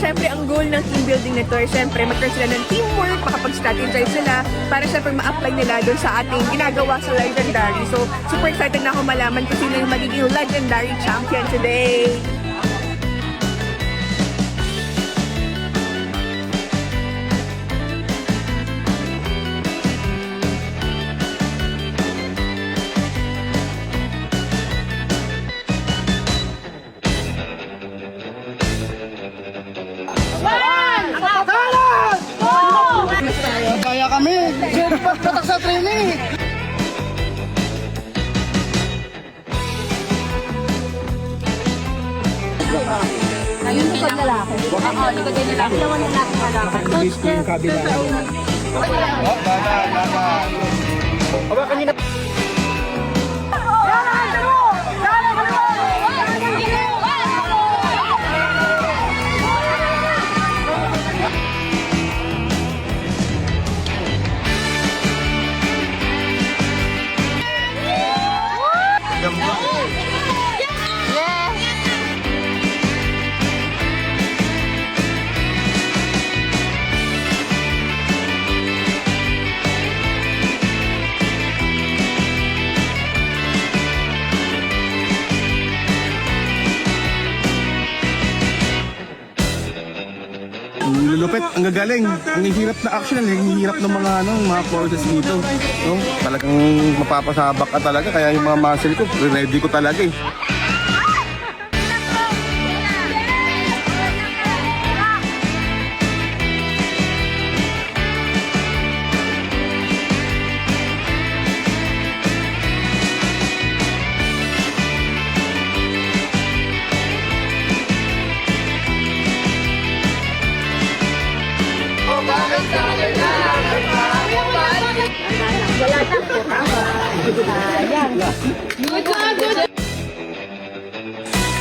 syempre ang goal ng team building nito ay syempre magkaroon sila ng teamwork, makapag-strategize sila para syempre ma-apply nila doon sa ating ginagawa sa Legendary. So, super excited na ako malaman kung sino yung magiging Legendary Champion today. Kaya kami, patak sa training. Ayun sa paglalaki. Oo, likod din nila. Dalawa na natin malaki. Coach Jeff. Hawakan niyo na. Lulupit, ang gagaling. Ang hirap na action, ang hirap ng mga forces dito. No? Talagang mapapasabak ka talaga, kaya yung mga muscle ko, ready ko talaga eh. Wala na po.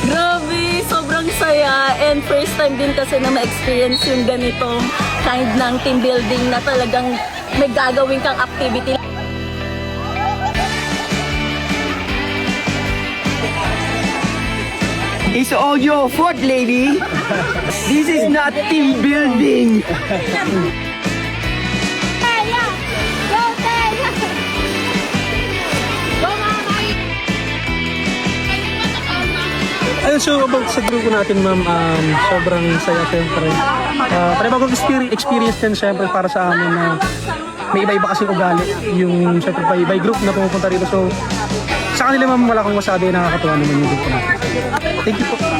Grabe, sobrang saya and first time din kasi na ma-experience yung ganitong kind ng team building na talagang may gagawin kang activity. It's all your fault, lady. This is not team building. Ayun, so about sa grupo natin, ma'am, sobrang saya siyempre. Panibagong experience din siyempre para sa amin na may iba-iba kasing ugali. Yung siyempre by group na pumupunta rito. So sa kanila, ma'am, wala akong masabi, nakakatuwa naman yung grupo natin. Thank you po.